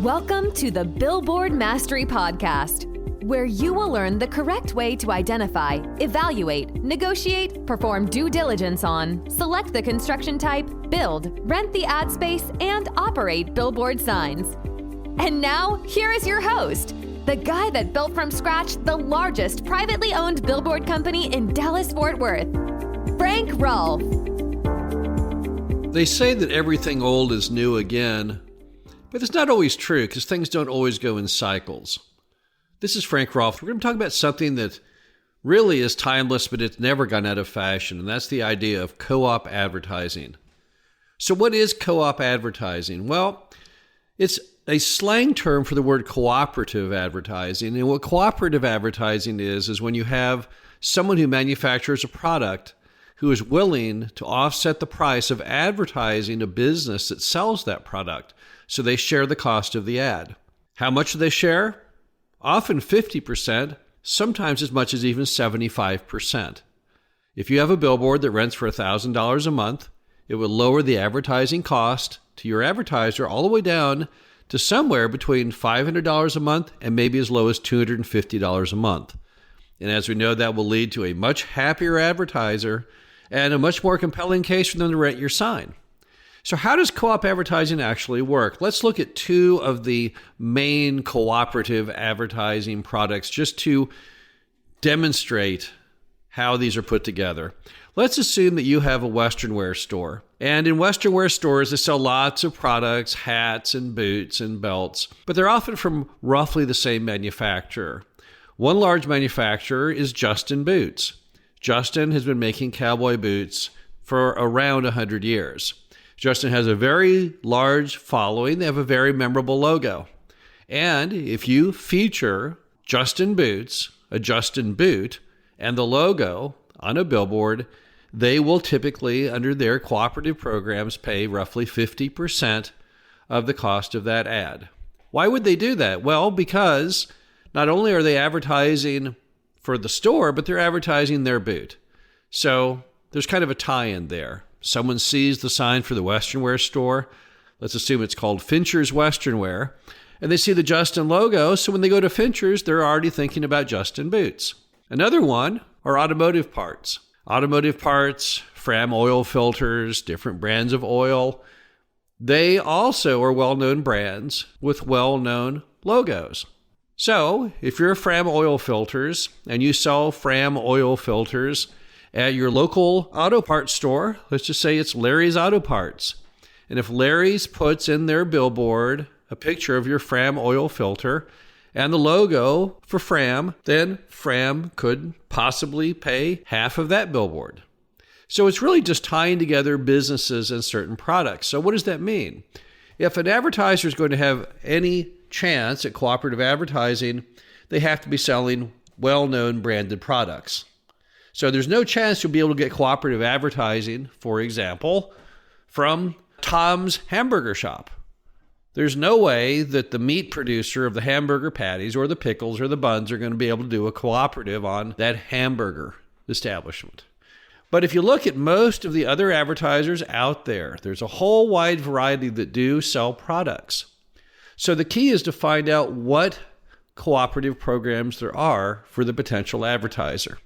Welcome to the Billboard Mastery Podcast, where you will learn the correct way to identify, evaluate, negotiate, perform due diligence on, select the construction type, build, rent the ad space, and operate billboard signs. And now, here is your host, the guy that built from scratch the largest privately owned billboard company in Dallas-Fort Worth, Frank Rolfe. They say that everything old is new again, but it's not always true because things don't always go in cycles. This is Frank Rolfe. We're going to talk about something that really is timeless, but it's never gone out of fashion, and that's the idea of co-op advertising. So what is co-op advertising? Well, it's a slang term for the word cooperative advertising, and what cooperative advertising is when you have someone who manufactures a product who is willing to offset the price of advertising a business that sells that product. So they share the cost of the ad. How much do they share? Often 50%, sometimes as much as even 75%. If you have a billboard that rents for $1,000 a month, it would lower the advertising cost to your advertiser all the way down to somewhere between $500 a month and maybe as low as $250 a month. And as we know, that will lead to a much happier advertiser and a much more compelling case for them to rent your sign. So how does co-op advertising actually work? Let's look at two of the main cooperative advertising products just to demonstrate how these are put together. Let's assume that you have a Western wear store. And in Western wear stores, they sell lots of products, hats and boots and belts, but they're often from roughly the same manufacturer. One large manufacturer is Justin Boots. Justin has been making cowboy boots for around 100 years. Justin has a very large following. They have a very memorable logo. And if you feature Justin Boots, a Justin boot, and the logo on a billboard, they will typically, under their cooperative programs, pay roughly 50% of the cost of that ad. Why would they do that? Well, because not only are they advertising for the store, but they're advertising their boot. So there's kind of a tie-in there. Someone sees the sign for the Western wear store. Let's assume it's called Fincher's Western Wear. And they see the Justin logo. So when they go to Fincher's, they're already thinking about Justin boots. Another one are automotive parts. Automotive parts, Fram oil filters, different brands of oil. They also are well-known brands with well-known logos. So if you're Fram oil filters and you sell Fram oil filters at your local auto parts store, let's just say it's Larry's Auto Parts. And if Larry's puts in their billboard a picture of your Fram oil filter and the logo for Fram, then Fram could possibly pay half of that billboard. So it's really just tying together businesses and certain products. So what does that mean? If an advertiser is going to have any chance at cooperative advertising, they have to be selling well-known branded products. So there's no chance you'll be able to get cooperative advertising, for example, from Tom's Hamburger Shop. There's no way that the meat producer of the hamburger patties or the pickles or the buns are going to be able to do a cooperative on that hamburger establishment. But if you look at most of the other advertisers out there, there's a whole wide variety that do sell products. So the key is to find out what cooperative programs there are for the potential advertiser.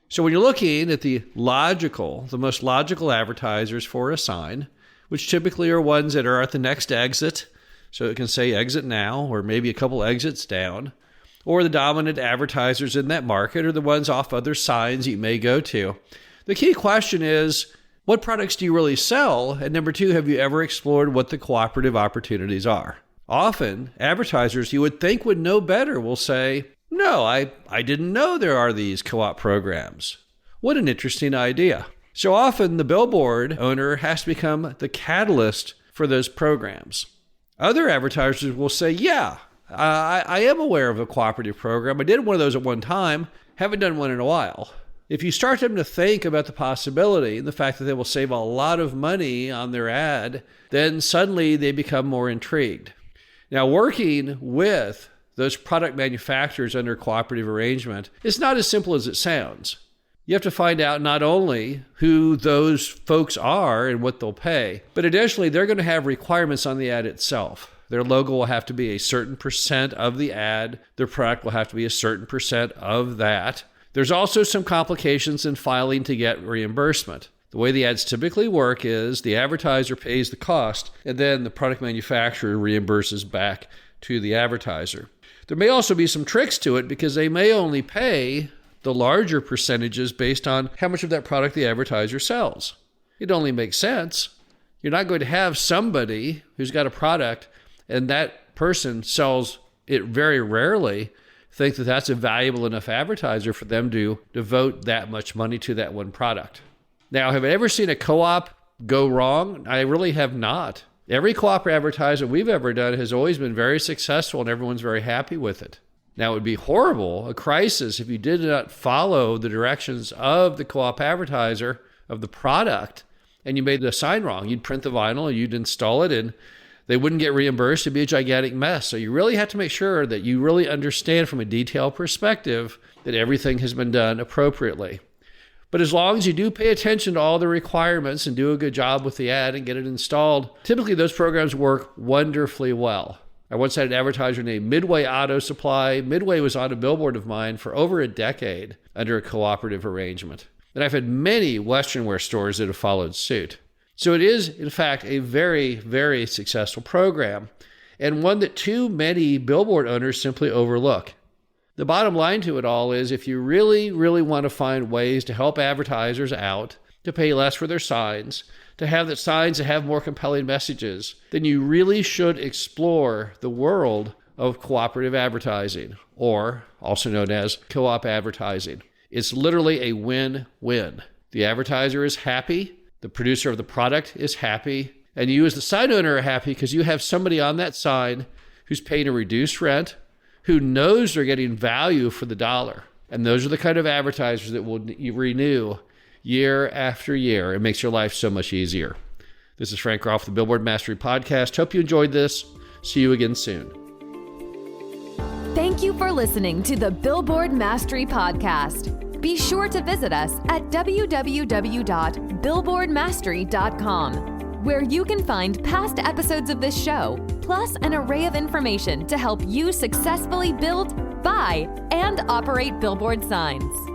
So when you're looking at the most logical advertisers for a sign, which typically are ones that are at the next exit, so it can say exit now, or maybe a couple exits down, or the dominant advertisers in that market, or the ones off other signs you may go to. The key question is, what products do you really sell? And number two, have you ever explored what the cooperative opportunities are? Often, advertisers you would think would know better will say, no, I didn't know there are these co-op programs. What an interesting idea. So often the billboard owner has to become the catalyst for those programs. Other advertisers will say, yeah, I am aware of a cooperative program. I did one of those at one time, haven't done one in a while. If you start them to think about the possibility and the fact that they will save a lot of money on their ad, then suddenly they become more intrigued. Now, working with those product manufacturers under cooperative arrangement is not as simple as it sounds. You have to find out not only who those folks are and what they'll pay, but additionally, they're going to have requirements on the ad itself. Their logo will have to be a certain percent of the ad. Their product will have to be a certain percent of that. There's also some complications in filing to get reimbursement. The way the ads typically work is the advertiser pays the cost, and then the product manufacturer reimburses back to the advertiser. There may also be some tricks to it because they may only pay the larger percentages based on how much of that product the advertiser sells. It only makes sense. You're not going to have somebody who's got a product and that person sells it very rarely think that that's a valuable enough advertiser for them to devote that much money to that one product. Now, have I ever seen a co-op go wrong? I really have not. Every co-op advertisement we've ever done has always been very successful and everyone's very happy with it. Now, it would be horrible, a crisis, if you did not follow the directions of the co-op advertiser of the product and you made the sign wrong. You'd print the vinyl, you'd install it, and they wouldn't get reimbursed. It'd be a gigantic mess. So you really have to make sure that you really understand from a detailed perspective that everything has been done appropriately. But as long as you do pay attention to all the requirements and do a good job with the ad and get it installed, typically those programs work wonderfully well. I once had an advertiser named Midway Auto Supply. Midway was on a billboard of mine for over a decade under a cooperative arrangement. And I've had many Western wear stores that have followed suit. So it is, in fact, a very, very successful program, and one that too many billboard owners simply overlook. The bottom line to it all is if you really, really want to find ways to help advertisers out, to pay less for their signs, to have the signs that have more compelling messages, then you really should explore the world of cooperative advertising, or also known as co-op advertising. It's literally a win-win. The advertiser is happy, the producer of the product is happy, and you as the sign owner are happy because you have somebody on that sign who's paying a reduced rent, who knows they're getting value for the dollar. And those are the kind of advertisers that will renew year after year. It makes your life so much easier. This is Frank Rolfe, the Billboard Mastery Podcast. Hope you enjoyed this. See you again soon. Thank you for listening to the Billboard Mastery Podcast. Be sure to visit us at www.billboardmastery.com, where you can find past episodes of this show, plus an array of information to help you successfully build, buy, and operate billboard signs.